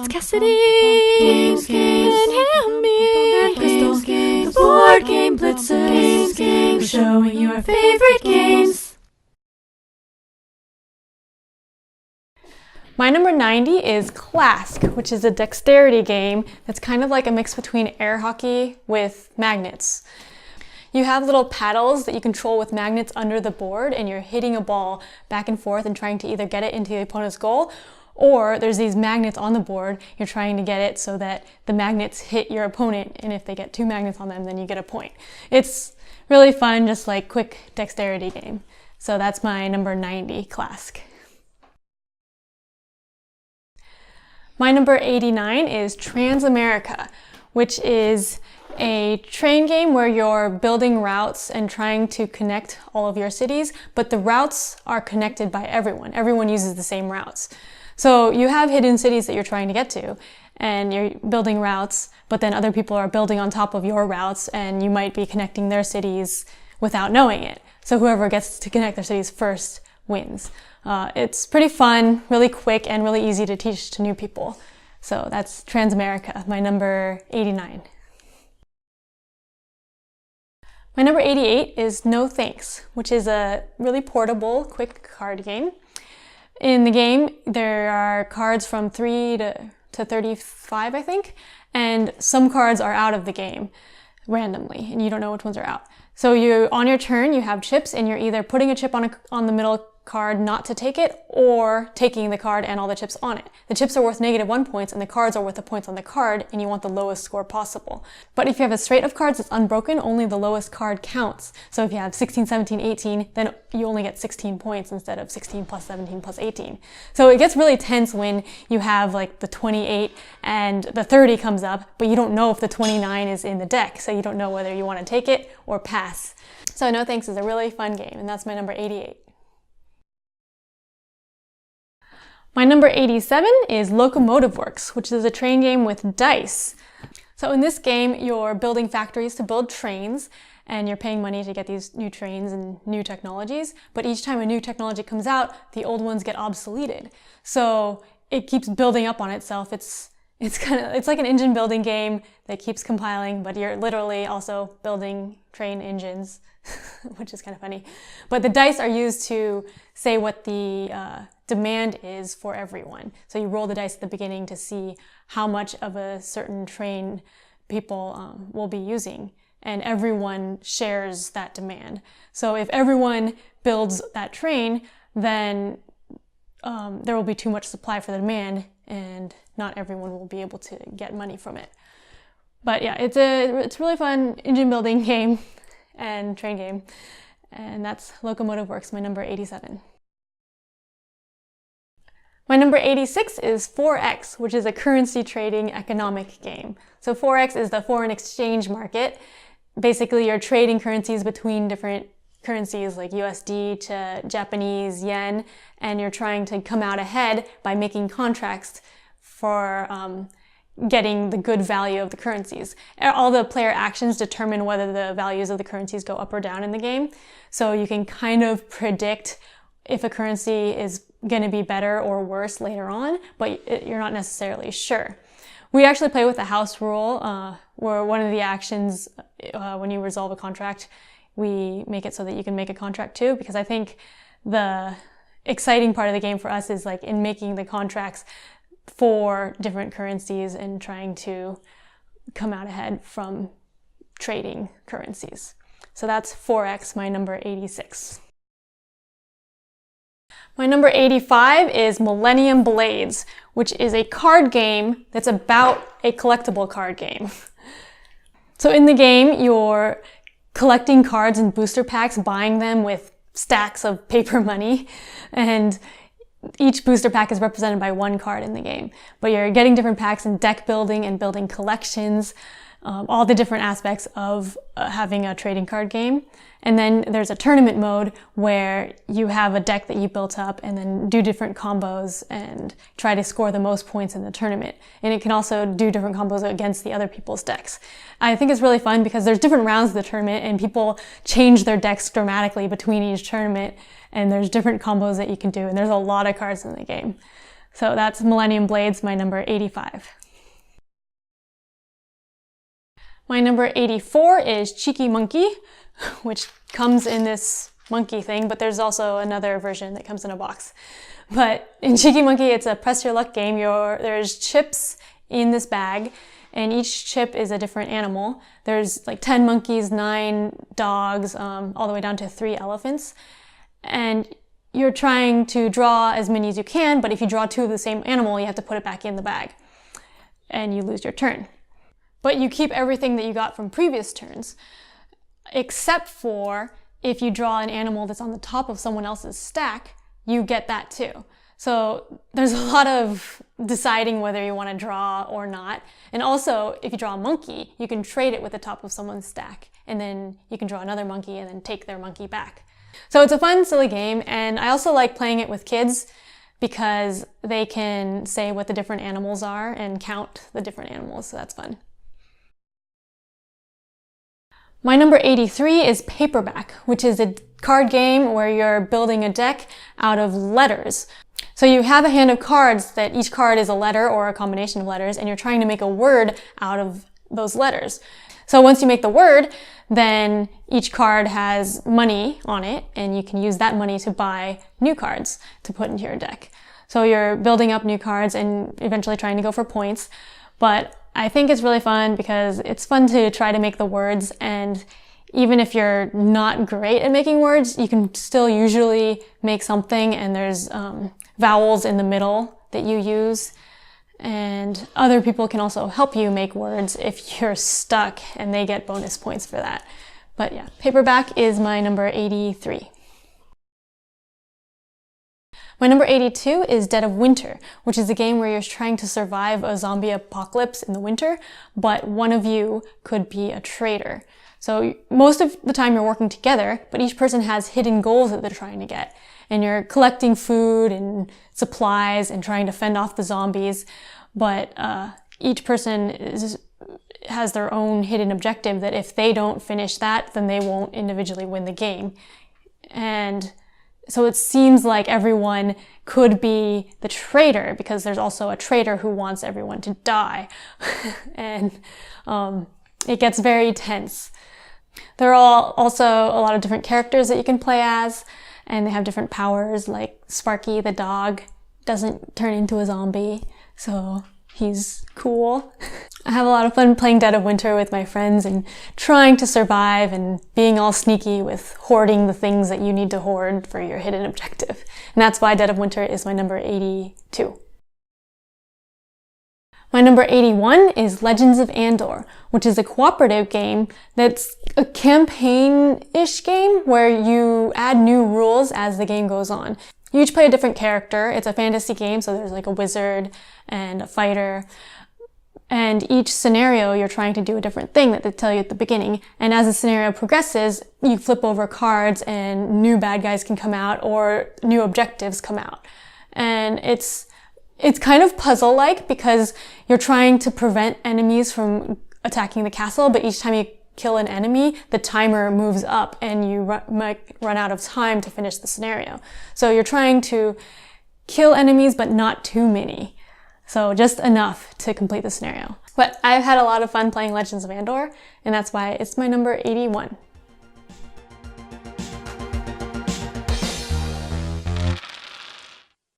Cassidy and Ambie and Crystal, the board game blitzers, showing your favorite games. My number 90 is Clask, which is a dexterity game that's kind of like a mix between air hockey with magnets. You have little paddles that you control with magnets under the board, and you're hitting a ball back and forth and trying to either get it into the opponent's goal, or there's these magnets on the board. You're trying to get it so that the magnets hit your opponent, and if they get 2 magnets on them, then you get a point. It's really fun, just like quick dexterity game. So that's my number 90, Clask. My number 89 is Transamerica, which is a train game where you're building routes and trying to connect all of your cities, but the routes are connected by everyone. Everyone uses the same routes. So you have hidden cities that you're trying to get to, and you're building routes, but then other people are building on top of your routes, and you might be connecting their cities without knowing it. So whoever gets to connect their cities first wins. It's pretty fun, really quick, and really easy to teach to new people. So that's Transamerica, my number 89. My number 88 is No Thanks, which is a really portable, quick card game. In the game, there are cards from 3 to 35, I think, and some cards are out of the game randomly, and you don't know which ones are out. So on your turn, you have chips, and you're either putting a chip on the middle card not to take it, or taking the card and all the chips on it. The chips are worth -1 points, and the cards are worth the points on the card, and you want the lowest score possible. But if you have a straight of cards that's unbroken, only the lowest card counts. So if you have 16, 17, 18, then you only get 16 points instead of 16 plus 17 plus 18. So it gets really tense when you have like the 28 and the 30 comes up, but you don't know if the 29 is in the deck, so you don't know whether you want to take it or pass. So No Thanks is a really fun game, and that's my number 88. My number 87 is Locomotive Works, which is a train game with dice. So in this game, you're building factories to build trains, and you're paying money to get these new trains and new technologies. But each time a new technology comes out, the old ones get obsoleted. So it keeps building up on itself. It's like an engine building game that keeps compiling, but you're literally also building train engines, which is kind of funny. But the dice are used to say what the demand is for everyone. So you roll the dice at the beginning to see how much of a certain train people will be using, and everyone shares that demand. So if everyone builds that train, then there will be too much supply for the demand, and not everyone will be able to get money from it. But yeah, it's a really fun engine building game and train game, and that's Locomotive Works, my number 87. My number 86 is 4X, which is a currency trading economic game. So 4X is the foreign exchange market. Basically, you're trading currencies between different currencies like USD to Japanese yen, and you're trying to come out ahead by making contracts for getting the good value of the currencies. All the player actions determine whether the values of the currencies go up or down in the game. So you can kind of predict if a currency is going to be better or worse later on, but you're not necessarily sure. We actually play with the house rule, where one of the actions, when you resolve a contract, we make it so that you can make a contract too, because I think the exciting part of the game for us is like in making the contracts for different currencies and trying to come out ahead from trading currencies. So that's 4X, my number 86. My number 85 is Millennium Blades, which is a card game that's about a collectible card game. So in the game, you're collecting cards in booster packs, buying them with stacks of paper money, and each booster pack is represented by 1 card in the game. But you're getting different packs and deck building and building collections, all the different aspects of having a trading card game. And then there's a tournament mode where you have a deck that you built up and then do different combos and try to score the most points in the tournament. And it can also do different combos against the other people's decks. I think it's really fun because there's different rounds of the tournament and people change their decks dramatically between each tournament, and there's different combos that you can do, and there's a lot of cards in the game. So that's Millennium Blades, my number 85. My number 84 is Cheeky Monkey, which comes in this monkey thing, but there's also another version that comes in a box. But in Cheeky Monkey, it's a press your luck game. There's chips in this bag, and each chip is a different animal. There's like 10 monkeys, 9 dogs, all the way down to 3 elephants. And you're trying to draw as many as you can, but if you draw 2 of the same animal, you have to put it back in the bag, and you lose your turn. But you keep everything that you got from previous turns, except for if you draw an animal that's on the top of someone else's stack, you get that too. So there's a lot of deciding whether you want to draw or not. And also, if you draw a monkey, you can trade it with the top of someone's stack, and then you can draw another monkey and then take their monkey back. So it's a fun, silly game, and I also like playing it with kids because they can say what the different animals are and count the different animals, so that's fun. My number 83 is Paperback, which is a card game where you're building a deck out of letters. So you have a hand of cards that each card is a letter or a combination of letters, and you're trying to make a word out of those letters. So once you make the word, then each card has money on it, and you can use that money to buy new cards to put into your deck. So you're building up new cards and eventually trying to go for points. But I think it's really fun because it's fun to try to make the words, and even if you're not great at making words, you can still usually make something, and there's vowels in the middle that you use. And other people can also help you make words if you're stuck, and they get bonus points for that. But yeah, Paperback is my number 83. My number 82 is Dead of Winter, which is a game where you're trying to survive a zombie apocalypse in the winter, but one of you could be a traitor. So most of the time you're working together, but each person has hidden goals that they're trying to get. And you're collecting food and supplies and trying to fend off the zombies, but each person has their own hidden objective that if they don't finish that, then they won't individually win the game. And so it seems like everyone could be the traitor because there's also a traitor who wants everyone to die. And it gets very tense. There are also a lot of different characters that you can play as, and they have different powers, like Sparky the dog doesn't turn into a zombie, so he's cool. I have a lot of fun playing Dead of Winter with my friends and trying to survive and being all sneaky with hoarding the things that you need to hoard for your hidden objective. And that's why Dead of Winter is my number 82. My number 81 is Legends of Andor, which is a cooperative game that's a campaign-ish game where you add new rules as the game goes on. You each play a different character. It's a fantasy game, so there's like a wizard and a fighter. And each scenario, you're trying to do a different thing that they tell you at the beginning. And as the scenario progresses, you flip over cards and new bad guys can come out or new objectives come out. And it's kind of puzzle-like because you're trying to prevent enemies from attacking the castle, but each time you kill an enemy, the timer moves up and you might run out of time to finish the scenario. So you're trying to kill enemies, but not too many. So just enough to complete the scenario. But I've had a lot of fun playing Legends of Andor, and that's why it's my number 81.